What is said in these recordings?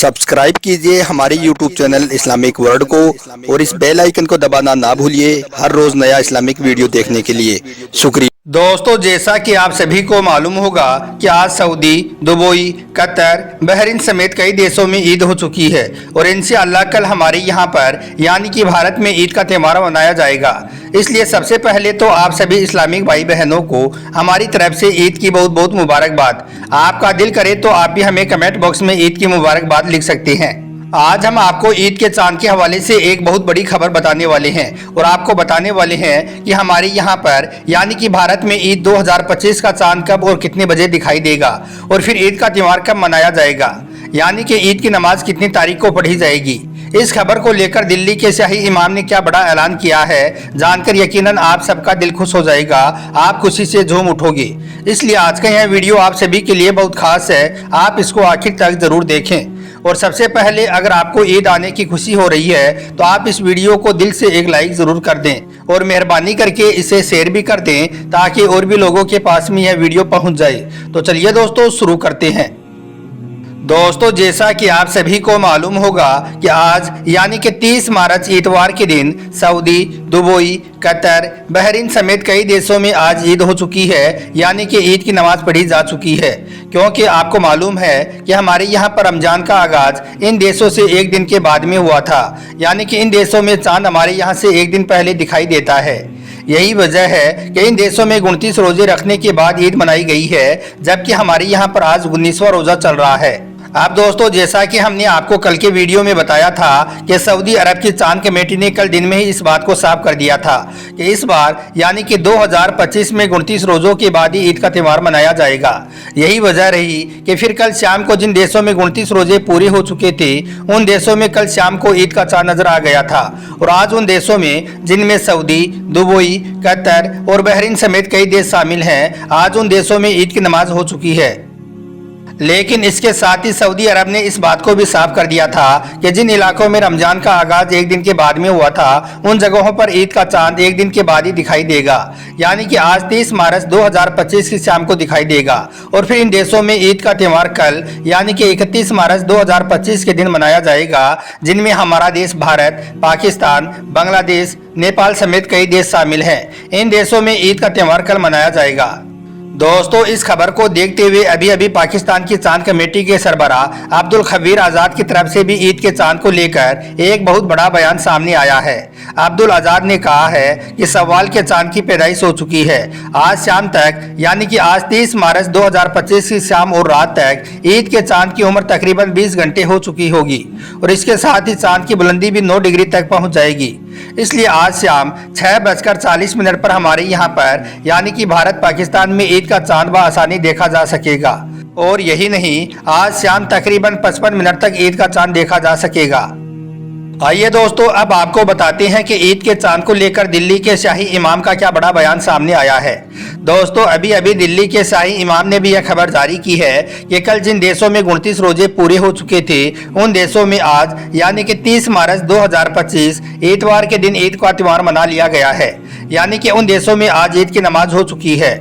Subscribe कीजिए हमारे YouTube channel Islamic world को और इस बेल आइकन को दबाना ना भूलिए हर रोज नया इस्लामिक वीडियो देखने के लिए। शुक्रिया। दोस्तों, जैसा कि आप सभी को मालूम होगा कि आज सऊदी, दुबई, कतर, बहरीन समेत कई देशों में ईद हो चुकी है और इंशाअल्लाह कल हमारे यहाँ पर यानी कि भारत में ईद का त्यौहार मनाया जाएगा। इसलिए सबसे पहले तो आप सभी इस्लामिक भाई बहनों को हमारी तरफ से ईद की बहुत बहुत मुबारकबाद। आपका दिल करे तो आप भी हमें कमेंट बॉक्स में ईद की मुबारकबाद लिख सकते हैं। आज हम आपको ईद के चांद के हवाले से एक बहुत बड़ी खबर बताने वाले हैं और आपको बताने वाले हैं कि हमारे यहाँ पर यानी कि भारत में ईद 2025 का चांद कब और कितने बजे दिखाई देगा और फिर ईद का त्यौहार कब मनाया जाएगा, यानी कि ईद की नमाज कितनी तारीख को पढ़ी जाएगी। इस खबर को लेकर दिल्ली के शाही इमाम ने क्या बड़ा ऐलान किया है, जानकर यकीनन आप सबका दिल खुश हो जाएगा, आप खुशी से झूम उठोगे। इसलिए आज का यह वीडियो आप सभी के लिए बहुत खास है, आप इसको आखिर तक जरूर देखें। और सबसे पहले अगर आपको ईद आने की खुशी हो रही है तो आप इस वीडियो को दिल से एक लाइक जरूर कर दें और मेहरबानी करके इसे शेयर भी कर दें ताकि और भी लोगों के पास में यह वीडियो पहुंच जाए। तो चलिए दोस्तों शुरू करते हैं। दोस्तों, जैसा कि आप सभी को मालूम होगा कि आज यानी कि 30 मार्च इतवार के दिन सऊदी, दुबई, कतर, बहरीन समेत कई देशों में आज ईद हो चुकी है, यानी कि ईद की नमाज पढ़ी जा चुकी है। क्योंकि आपको मालूम है कि हमारे यहाँ पर रमजान का आगाज इन देशों से एक दिन के बाद में हुआ था, यानी कि इन देशों में चांद हमारे यहाँ से एक दिन पहले दिखाई देता है। यही वजह है कि इन देशों में 29 रोजे रखने के बाद ईद मनाई गई है, जबकि हमारे यहाँ पर आज 19वां रोजा चल रहा है। अब दोस्तों, जैसा कि हमने आपको कल के वीडियो में बताया था कि सऊदी अरब की चांद कमेटी ने कल दिन में ही इस बात को साफ कर दिया था कि इस बार यानी कि 2025 में 29 रोजों के बाद ही ईद का त्यौहार मनाया जाएगा। यही वजह रही कि फिर कल शाम को जिन देशों में 29 रोजे पूरे हो चुके थे उन देशों में कल शाम को ईद का चांद नजर आ गया था। और आज उन देशों में जिनमें सऊदी, दुबई, कतर और बहरीन समेत कई देश शामिल हैं, आज उन देशों में ईद की नमाज हो चुकी है। लेकिन इसके साथ ही सऊदी अरब ने इस बात को भी साफ कर दिया था कि जिन इलाकों में रमजान का आगाज एक दिन के बाद में हुआ था उन जगहों पर ईद का चांद एक दिन के बाद ही दिखाई देगा, यानी कि आज 30 मार्च 2025 की शाम को दिखाई देगा। और फिर इन देशों में ईद का त्यौहार कल यानी कि 31 मार्च 2025 के दिन मनाया जाएगा, जिनमें हमारा देश भारत, पाकिस्तान, बांग्लादेश, नेपाल समेत कई देश शामिल हैं। इन देशों में ईद का त्यौहार कल मनाया जाएगा। दोस्तों, इस खबर को देखते हुए अभी अभी पाकिस्तान की चांद कमेटी के सरबराह अब्दुल खबीर आजाद की तरफ से भी ईद के चांद को लेकर एक बहुत बड़ा बयान सामने आया है। अब्दुल आजाद ने कहा है कि सवाल के चांद की पैदाइश हो चुकी है। आज शाम तक यानी कि आज 30 मार्च 2025 की शाम और रात तक ईद के चांद की उम्र तकरीबन 20 घंटे हो चुकी होगी और इसके साथ ही चांद की बुलंदी भी 9 डिग्री तक पहुंच जाएगी। इसलिए आज शाम 6:40 पर हमारे यहाँ पर यानी कि भारत पाकिस्तान में ईद का चांद बआसानी देखा जा सकेगा। और यही नहीं, आज शाम तकरीबन 55 मिनट तक ईद का चांद देखा जा सकेगा। आइए दोस्तों, अब आपको बताते हैं कि ईद के चांद को लेकर दिल्ली के शाही इमाम का क्या बड़ा बयान सामने आया है। दोस्तों, अभी अभी दिल्ली के शाही इमाम ने भी यह खबर जारी की है कि कल जिन देशों में 29 रोजे पूरे हो चुके थे उन देशों में आज यानी कि 30 मार्च 2025 इतवार के दिन ईद का त्यौहार मना लिया गया है, यानी कि उन देशों में आज ईद की नमाज हो चुकी है।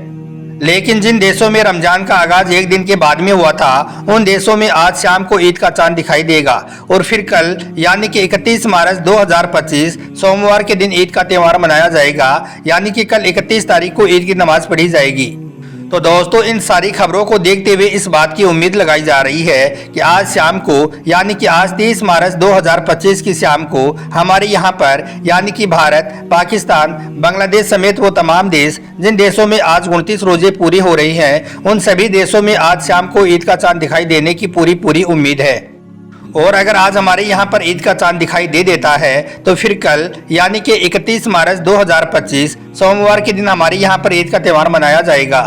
लेकिन जिन देशों में रमजान का आगाज एक दिन के बाद में हुआ था उन देशों में आज शाम को ईद का चांद दिखाई देगा और फिर कल यानी कि 31 मार्च 2025 सोमवार के दिन ईद का त्यौहार मनाया जाएगा, यानी कि कल 31 तारीख को ईद की नमाज पढ़ी जाएगी। तो दोस्तों, इन सारी खबरों को देखते हुए इस बात की उम्मीद लगाई जा रही है कि आज शाम को यानी कि आज 30 मार्च 2025 की शाम को हमारे यहाँ पर यानी कि भारत, पाकिस्तान, बांग्लादेश समेत वो तमाम देश जिन देशों में आज 29 रोजे पूरे हो रहे हैं उन सभी देशों में आज शाम को ईद का चांद दिखाई देने की पूरी उम्मीद है। और अगर आज हमारे यहाँ पर ईद का चांद दिखाई दे देता है तो फिर कल यानी कि 31 मार्च 2025 सोमवार के दिन हमारे यहाँ पर ईद का त्यौहार मनाया जाएगा।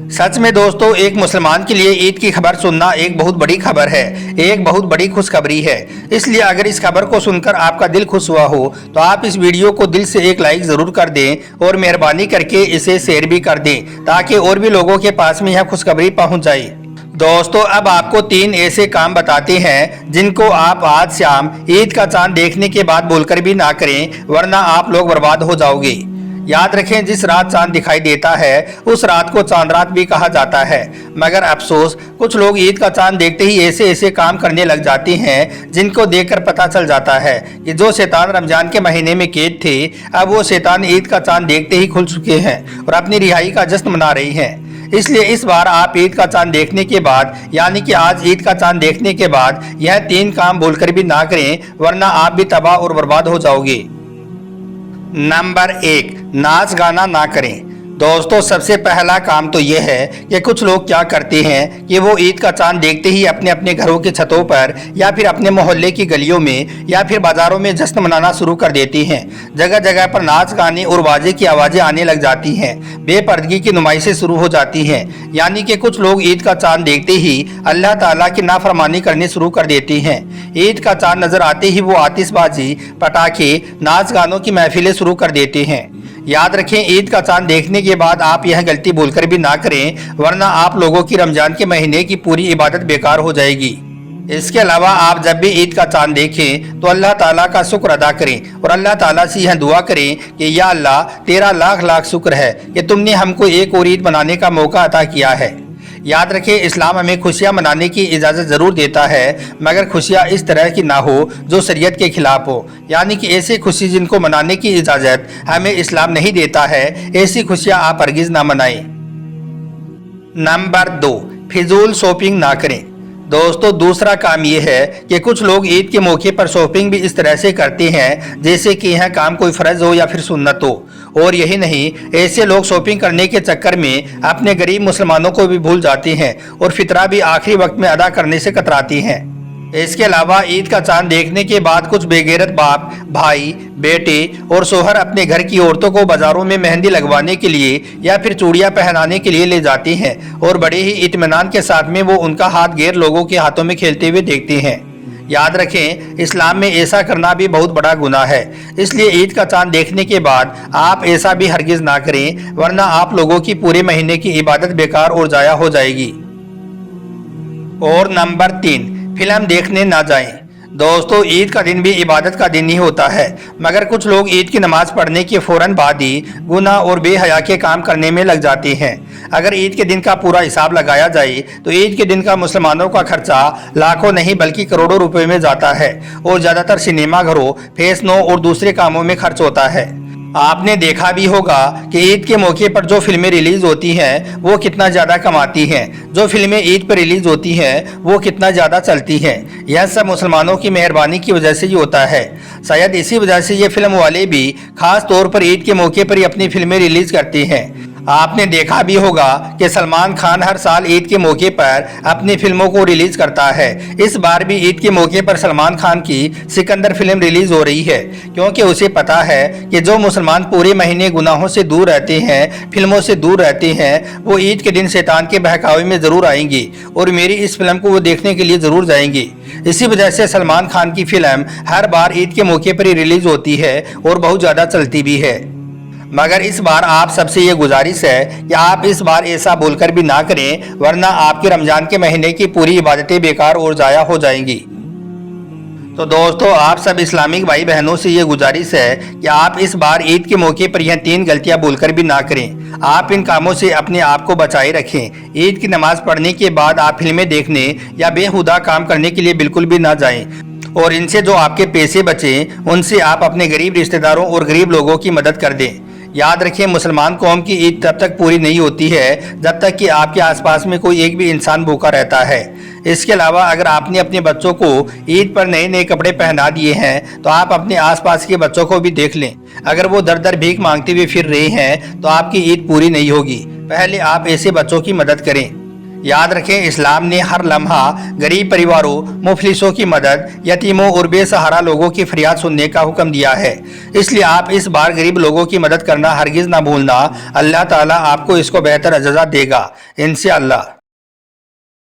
सच में दोस्तों, एक मुसलमान के लिए ईद की खबर सुनना एक बहुत बड़ी खबर है, एक बहुत बड़ी खुशखबरी है। इसलिए अगर इस खबर को सुनकर आपका दिल खुश हुआ हो तो आप इस वीडियो को दिल से एक लाइक जरूर कर दें और मेहरबानी करके इसे शेयर भी कर दें ताकि और भी लोगों के पास में यह खुशखबरी पहुंच जाए। दोस्तों, अब आपको 3 ऐसे काम बताते हैं जिनको आप आज शाम ईद का चांद देखने के बाद बोलकर भी ना करें, वरना आप लोग बर्बाद हो जाओगे। याद रखें, जिस रात चांद दिखाई देता है उस रात को चांद रात भी कहा जाता है। मगर अफसोस, कुछ लोग ईद का चांद देखते ही ऐसे ऐसे काम करने लग जाते हैं जिनको देखकर पता चल जाता है कि जो शैतान रमजान के महीने में कैद थे, अब वो शैतान ईद का चांद देखते ही खुल चुके हैं और अपनी रिहाई का जश्न मना रही हैं। इसलिए इस बार आप ईद का चांद देखने के बाद, यानी कि आज ईद का चांद देखने के बाद यह 3 काम भूलकर भी ना करें, वरना आप भी तबाह और बर्बाद हो जाओगे। नंबर 1, नाच गाना ना करें। दोस्तों, सबसे पहला काम तो यह है कि कुछ लोग क्या करते हैं कि वो ईद का चांद देखते ही अपने अपने घरों की छतों पर या फिर अपने मोहल्ले की गलियों में या फिर बाजारों में जश्न मनाना शुरू कर देती हैं। जगह जगह पर नाच गाने और बाजे की आवाज़ें आने लग जाती हैं, बेपर्दगी की नुमाइशें शुरू हो जाती हैं। यानी कि कुछ लोग ईद का चांद देखते ही अल्लाह ताला की नाफरमानी करनी शुरू कर देते हैं। ईद का चांद नजर आते ही वो आतिशबाजी, पटाखे, नाच गानों की महफिलें शुरू कर देते हैं। याद रखें, ईद का चांद देखने के बाद आप यह गलती भूलकर भी ना करें, वरना आप लोगों की रमजान के महीने की पूरी इबादत बेकार हो जाएगी। इसके अलावा आप जब भी ईद का चांद देखें तो अल्लाह ताला का शुक्र अदा करें और अल्लाह ताला से यह दुआ करें कि या अल्लाह, तेरा लाख लाख शुक्र है कि तुमने हमको एक और ईद मनाने का मौका अता किया है। याद रखें, इस्लाम हमें खुशियां मनाने की इजाज़त ज़रूर देता है, मगर खुशियां इस तरह की ना हो जो शरीयत के खिलाफ हो। यानी कि ऐसी खुशी जिनको मनाने की इजाज़त हमें इस्लाम नहीं देता है, ऐसी खुशियां आप हरगिज़ ना मनाएं। नंबर 2, फिजूल शॉपिंग ना करें। दोस्तों, दूसरा काम ये है कि कुछ लोग ईद के मौके पर शॉपिंग भी इस तरह से करते हैं जैसे कि यह काम कोई फ़र्ज हो या फिर सुन्नत हो। और यही नहीं, ऐसे लोग शॉपिंग करने के चक्कर में अपने गरीब मुसलमानों को भी भूल जाते हैं और फितरा भी आखिरी वक्त में अदा करने से कतराती हैं। इसके अलावा ईद का चांद देखने के बाद कुछ बेगैरत बाप, भाई, बेटे और शोहर अपने घर की औरतों को बाजारों में मेहंदी लगवाने के लिए या फिर चूड़ियां पहनाने के लिए ले जाते हैं और बड़े ही इत्मीनान के साथ में वो उनका हाथ गैर लोगों के हाथों में खेलते हुए देखते हैं। याद रखें, इस्लाम में ऐसा करना भी बहुत बड़ा गुनाह है। इसलिए ईद का चांद देखने के बाद आप ऐसा भी हरगिज़ ना करें, वरना आप लोगों की पूरे महीने की इबादत बेकार और जाया हो जाएगी। और नंबर 3, फिल्म देखने ना जाएं। दोस्तों, ईद का दिन भी इबादत का दिन ही होता है, मगर कुछ लोग ईद की नमाज पढ़ने के फौरन बाद ही गुनाह और बेहया के काम करने में लग जाते हैं। अगर ईद के दिन का पूरा हिसाब लगाया जाए तो ईद के दिन का मुसलमानों का खर्चा लाखों नहीं बल्कि करोड़ों रुपए में जाता है और ज़्यादातर सिनेमा घरों, फैशनों और दूसरे कामों में खर्च होता है। आपने देखा भी होगा कि ईद के मौके पर जो फिल्में रिलीज होती हैं वो कितना ज़्यादा कमाती हैं, जो फिल्में ईद पर रिलीज होती हैं वो कितना ज़्यादा चलती हैं। यह सब मुसलमानों की मेहरबानी की वजह से ही होता है। शायद इसी वजह से ये फिल्म वाले भी खास तौर पर ईद के मौके पर ही अपनी फिल्में रिलीज करते हैं। आपने देखा भी होगा कि सलमान खान हर साल ईद के मौके पर अपनी फिल्मों को रिलीज करता है। इस बार भी ईद के मौके पर सलमान खान की सिकंदर फिल्म रिलीज हो रही है, क्योंकि उसे पता है कि जो मुसलमान पूरे महीने गुनाहों से दूर रहते हैं, फिल्मों से दूर रहते हैं, वो ईद के दिन शैतान के बहकावे में ज़रूर आएंगे और मेरी इस फिल्म को वो देखने के लिए ज़रूर जाएंगे। इसी वजह से सलमान खान की फिल्म हर बार ईद के मौके पर ही रिलीज होती है और बहुत ज़्यादा चलती भी है। मगर इस बार आप सबसे ये गुजारिश है कि आप इस बार ऐसा बोलकर भी ना करें, वरना आपके रमजान के महीने की पूरी इबादतें बेकार और ज़ाया हो जाएंगी। तो दोस्तों, आप सब इस्लामिक भाई बहनों से ये गुजारिश है कि आप इस बार ईद के मौके पर यह 3 गलतियां बोलकर भी ना करें। आप इन कामों से अपने आप को बचाए रखें। ईद की नमाज पढ़ने के बाद आप फिल्में देखने या बेहुदा काम करने के लिए बिल्कुल भी ना जाएं, और इनसे जो आपके पैसे बचें उनसे आप अपने गरीब रिश्तेदारों और गरीब लोगों की मदद कर दें। याद रखें, मुसलमान कौम की ईद तब तक पूरी नहीं होती है जब तक कि आपके आसपास में कोई एक भी इंसान भूखा रहता है। इसके अलावा अगर आपने अपने बच्चों को ईद पर नए नए कपड़े पहना दिए हैं तो आप अपने आसपास के बच्चों को भी देख लें। अगर वो दर दर भीख मांगते हुए फिर रहे हैं तो आपकी ईद पूरी नहीं होगी। पहले आप ऐसे बच्चों की मदद करें। याद रखें, इस्लाम ने हर लम्हा गरीब परिवारों, मुफलिसों की मदद, यतीमों और बेसहारा लोगों की फरियाद सुनने का हुक्म दिया है। इसलिए आप इस बार गरीब लोगों की मदद करना हरगिज़ ना भूलना। अल्लाह ताला आपको इसको बेहतर अज़ा देगा इंशाअल्लाह।